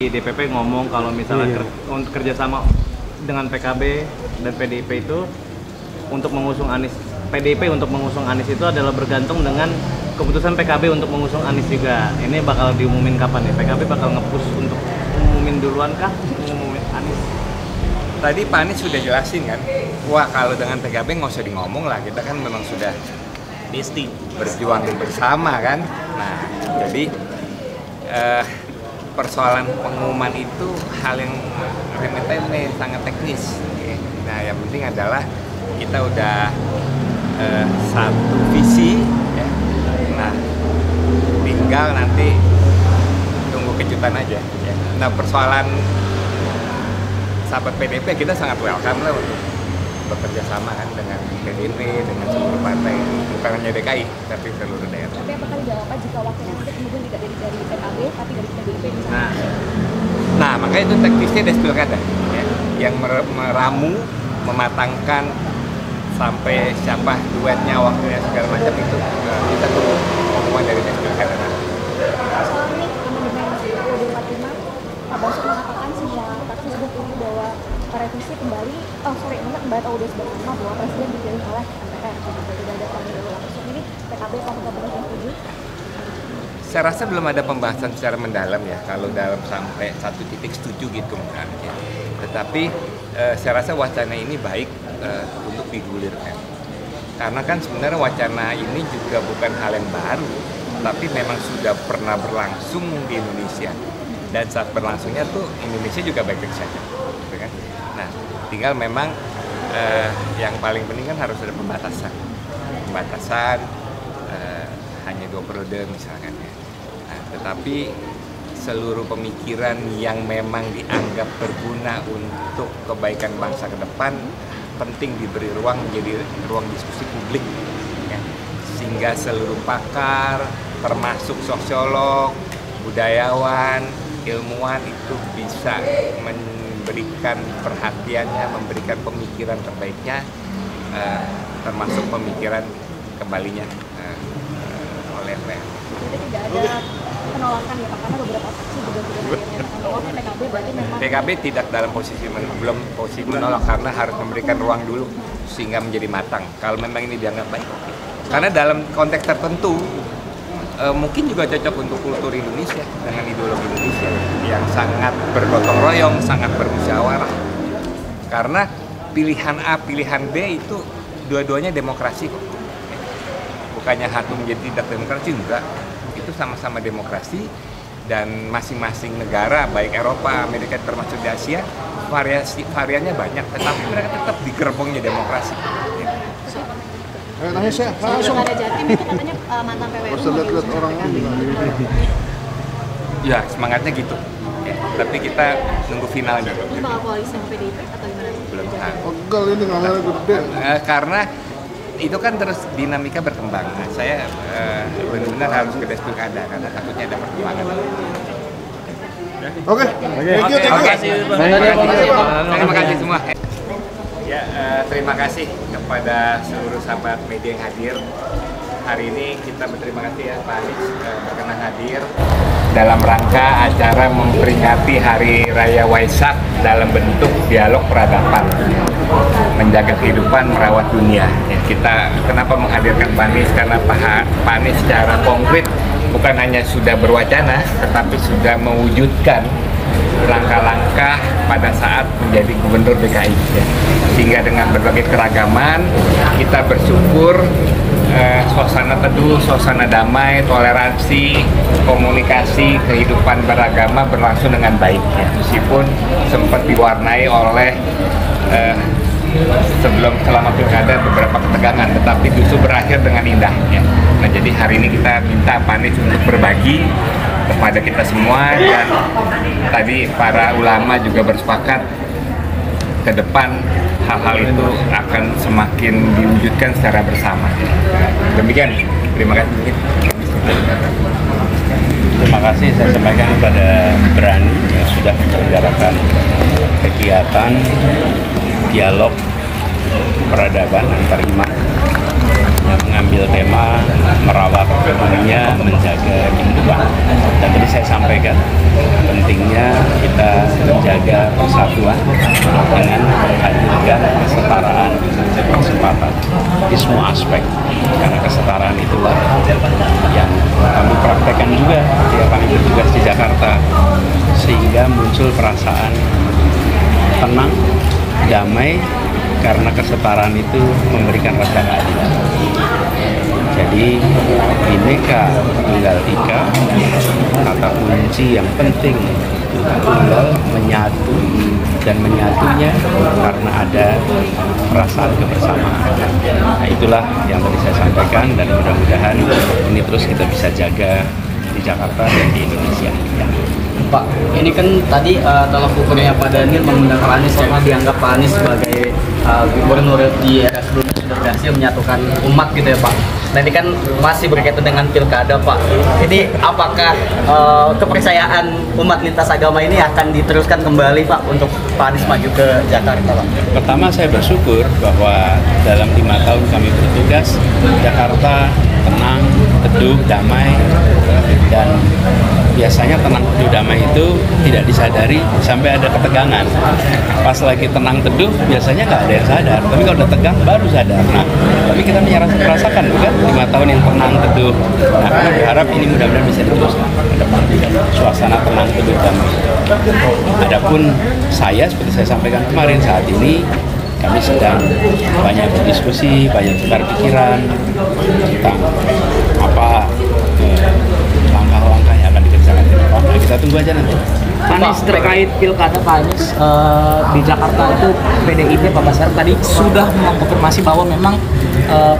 DPP ngomong kalau misalnya untuk kerjasama dengan PKB dan PDIP itu untuk mengusung Anies. PDIP untuk mengusung Anies itu adalah bergantung dengan keputusan PKB untuk mengusung Anies juga. Ini bakal diumumin kapan ya? PKB bakal nge-push untuk umumin duluan kah? Umumin Anies? Tadi Pak Anies sudah jelasin kan, wah kalau dengan PKB nggak usah di ngomong lah, kita kan memang sudah berjuang bersama kan. Nah, jadi persoalan pengumuman itu hal yang remeh-temeh, sangat teknis. Nah, yang penting adalah kita udah satu visi, ya. Nah tinggal nanti tunggu kejutan aja. Ya. Nah persoalan sahabat PDIP kita sangat welcome lah untuk bekerja sama kan dengan PDIP, dengan seluruh partai, bukan hanya DKI tapi seluruh daerah. Tapi apakah dijawab jika wakilnya nanti kemudian tidak dari PKB tapi dari PDIP misalnya? Nah makanya itu teknisnya dari pilkada ya, yang meramu, mematangkan sampai siapa duetnya, wakilnya segala macam itu kita tunggu pengumuman dari pilkada. Soal ini amandemen UUD 45, Pak Basuki mengatakan semua fraksi sudah setuju bahwa revisi kembali, kembali UUD 45 bahwa presiden dipilih oleh MPR, tidak ada pemilu langsung. Ini PKB apakah benar setuju? Saya rasa belum ada pembahasan secara mendalam ya, kalau dalam sampai satu titik setuju gitu misalnya. Tetapi saya rasa wacana ini baik untuk digulirkan. Karena kan sebenarnya wacana ini juga bukan hal yang baru, tapi memang sudah pernah berlangsung di Indonesia. Dan saat berlangsungnya tuh Indonesia juga baik-baik saja. Gitu kan? Nah, tinggal memang yang paling penting kan harus ada pembatasan. Pembatasan hanya 2 periode misalkan ya. Nah, tetapi seluruh pemikiran yang memang dianggap berguna untuk kebaikan bangsa ke depan penting diberi ruang menjadi ruang diskusi publik ya. Sehingga seluruh pakar termasuk sosiolog, budayawan, ilmuwan itu bisa memberikan perhatiannya, memberikan pemikiran terbaiknya, termasuk pemikiran kembalinya oleh MPR. Jadi tidak ada penolakan ya Pak, karena beberapa fraksi juga sudah menolak PKB, berarti memang PKB tidak dalam belum posisi menolak karena harus memberikan ruang dulu sehingga menjadi matang. Kalau memang ini dianggap baik, karena dalam konteks tertentu mungkin juga cocok untuk kultur Indonesia dengan ideologi Indonesia yang sangat bergotong royong, sangat bermusyawarah. Karena pilihan A, pilihan B itu dua-duanya demokrasi kok. Bukannya satu menjadi tidak demokrasi, enggak. Itu sama-sama demokrasi dan masing-masing negara, baik Eropa, Amerika, termasuk di Asia, variannya banyak, tetapi mereka tetap di gerbongnya demokrasi. Tanya saya, langsung. ada Jatim itu katanya mantan PWU. Harus lihat orangnya. Ya, semangatnya gitu. Ya, tapi kita nunggu finalnya. Ini bakal koalisi sama PDIP atau gimana? Belum tahu. Pegal ini ngambilnya gede. Karena itu kan terus dinamika berkembang. Nah, saya benar-benar harus ke pilkada karena takutnya ada perkembangan. Oke. Terima kasih semua. Ya, terima kasih kepada seluruh sahabat media yang hadir. Hari ini kita berterima kasih ya Pak Anies berkenan hadir dalam rangka acara memperingati Hari Raya Waisak dalam bentuk dialog peradaban, menjaga kehidupan, merawat dunia. Ya, kita kenapa menghadirkan Pak Anies? Karena Pak Anies secara konkret bukan hanya sudah berwacana, tetapi sudah mewujudkan langkah-langkah pada saat menjadi gubernur DKI. Ya. Sehingga dengan berbagai keragaman, kita bersyukur suasana teduh, suasana damai, toleransi, komunikasi, kehidupan beragama berlangsung dengan baik. Ya. Meskipun sempat diwarnai oleh selama pilkada beberapa ketegangan, tetapi justru berakhir dengan indah. Ya. Nah, jadi hari ini kita minta Pak Anies untuk berbagi kepada kita semua, dan tadi para ulama juga bersepakat ke depan hal-hal itu akan semakin diwujudkan secara bersama. Demikian, terima kasih. Terima kasih saya sampaikan kepada Berani yang sudah menyelenggarakan kegiatan dialog peradaban antar iman yang mengambil tema merawat dunia, menjaga kehidupan. Dan tadi saya sampaikan pentingnya menjaga persatuan dengan menghadirkan kesetaraan kesempatan di semua aspek, karena kesetaraan itulah yang kami praktekkan juga ketika kami bertugas di Jakarta, sehingga muncul perasaan tenang, damai, karena kesetaraan itu memberikan rasa keadilan. Jadi Bhinneka Tunggal Ika, kata kunci yang penting tunggal, menyatu, dan menyatunya karena ada perasaan kebersamaan. Nah, itulah yang tadi saya sampaikan, dan mudah-mudahan ini terus kita bisa jaga di Jakarta dan di Indonesia. Ya. Pak, ini kan tadi tolak ukurnya Pak Daniel mengundang Pak Anies, karena dianggap Pak Anies sebagai gubernur di era sebelumnya sudah berhasil menyatukan umat gitu ya Pak. Nah ini kan masih berkaitan dengan pilkada Pak. Ini apakah kepercayaan umat lintas agama ini akan diteruskan kembali Pak untuk Pak Anies maju ke Jakarta Pak? Pertama, saya bersyukur bahwa dalam 5 tahun kami bertugas, Jakarta tenang, teduh, damai, dan biasanya tenang, teduh, damai itu tidak disadari sampai ada ketegangan. Pas lagi tenang, teduh, biasanya nggak ada yang sadar, tapi kalau udah tegang baru sadar. Nah, tapi kita merasakan bukan 5 tahun yang tenang, teduh. Nah, kami berharap ini mudah-mudahan bisa diteruskan ke depan, suasana tenang, teduh, damai. Adapun saya, seperti saya sampaikan kemarin, saat ini kami sedang banyak berdiskusi, banyak tukar pikiran tentang apa langkah-langkah yang akan dikerjakan ke depan. Nah, kita tunggu aja nanti. Pak Anies, terkait pilkada Pak Anies di Jakarta itu PDIP Pak Basar tadi sudah mengkonfirmasi bahwa memang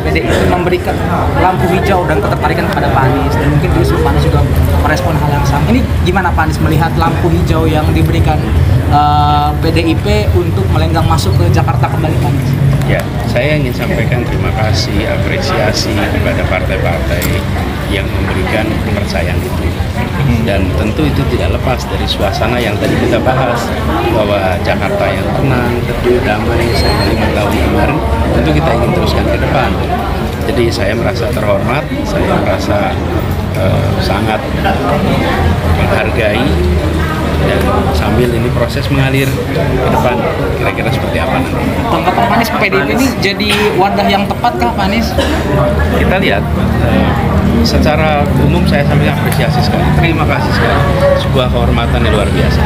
PDIP memberikan lampu hijau dan ketertarikan kepada Pak Anies, dan mungkin justru Pak Anies juga merespon hal yang sama. Ini gimana Pak Anies melihat lampu hijau yang diberikan PDIP untuk melenggang masuk ke Jakarta kembali Pak Anies? Ya, saya ingin sampaikan terima kasih, apresiasi kepada partai-partai yang memberikan kepercayaan itu. Dan tentu itu tidak lepas dari suasana yang tadi kita bahas, bahwa Jakarta yang tenang, teduh, damai selama 5 tahun kemarin, tentu kita ingin teruskan ke depan. Jadi saya merasa terhormat, saya merasa sangat menghargai, dan sambil ini proses mengalir ke depan, kira-kira seperti apa nanti. Tanggapan Pak Anies, PDIP ini jadi wadah yang tepat kah Pak Anies? Kita lihat, secara umum saya sambil apresiasi sekali, terima kasih sekali, sebuah kehormatan yang luar biasa.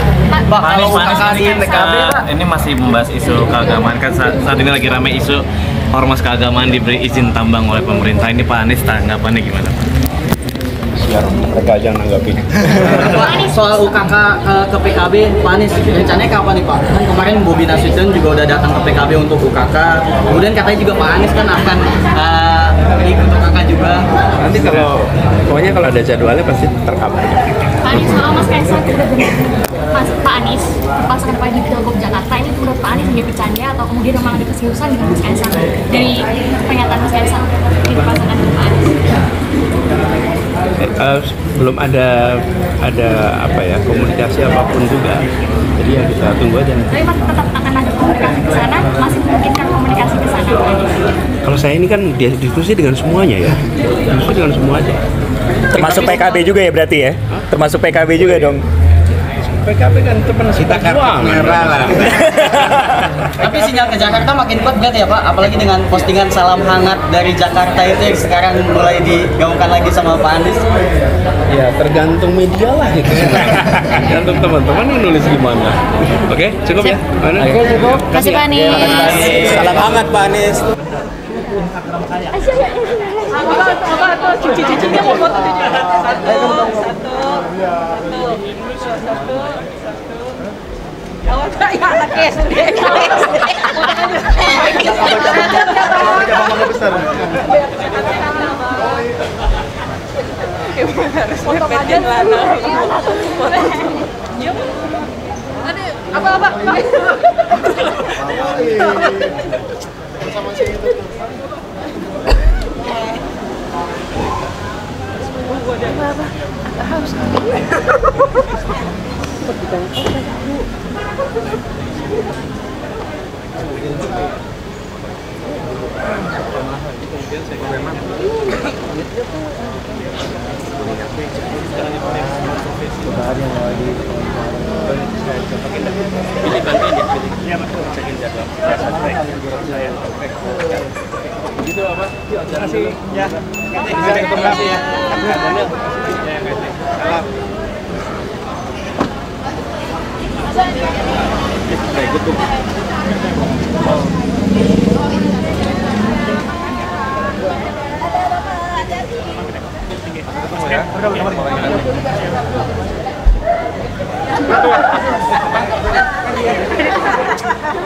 Pak Anies ini kan PKB, ini masih membahas isu keagamaan, kan saat ini lagi ramai isu ormas keagamaan diberi izin tambang oleh pemerintah. Ini Pak Anies tanggapannya gimana Pak? Biar mereka aja nanggapin. Pak, soal UKK ke PKB, Pak Anies rencananya kapan nih Pak? Kan kemarin Bobi Nasution juga udah datang ke PKB untuk UKK, kemudian katanya juga Pak Anies kan akan ikut UKK juga. Nanti pokoknya kalau ada jadwalnya pasti terkabarkan. Pak Anies, soal Mas Kaisang udah benar Pak Anies pasangan Pak di Pilgub Jakarta ini menurut Pak Anies menjadi bercanda atau kemudian memang ada keseriusan dengan Mas Kaisang dari pernyataan Mas Kaisang di pasangan Pak Anies? Belum ada apa ya, komunikasi apapun juga, jadi ya kita tunggu aja. Tapi masih tetap akan ada komunikasi ke sana, masih memungkinkan komunikasi ke sana. Kalau saya ini kan diskusi dengan semuanya ya, diskusi dengan semuanya. Termasuk PKB juga ya berarti ya? Termasuk PKB juga dong? PKB kan teman kita kartu merah lah. Tapi sinyal ke Jakarta makin kuat berarti ya Pak, apalagi dengan postingan salam hangat dari Jakarta itu yang sekarang mulai digaungkan lagi sama Pak Anies. Ya tergantung media lah itu. Tergantung teman-teman yang nulis gimana. Oke, cukup ya. Oke, cukup. Kasih Pak Anies. Salam hangat Pak Anies. Cuci-cucinya mau foto cuci. Satu. Awas ya anak SD. Foto aja lah. Apa? Sama si itu. Apa? Agak haus. Kemudian saya Pilih bantuin ya, pilih. Iya, Pak. Cekin jadwal. Ya, sampai. Saya. Begitu, Pak. Terima kasih. Ya. Terima kasih ya. Daniel. Ya, salam. Kita ikut tuh.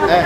Eh,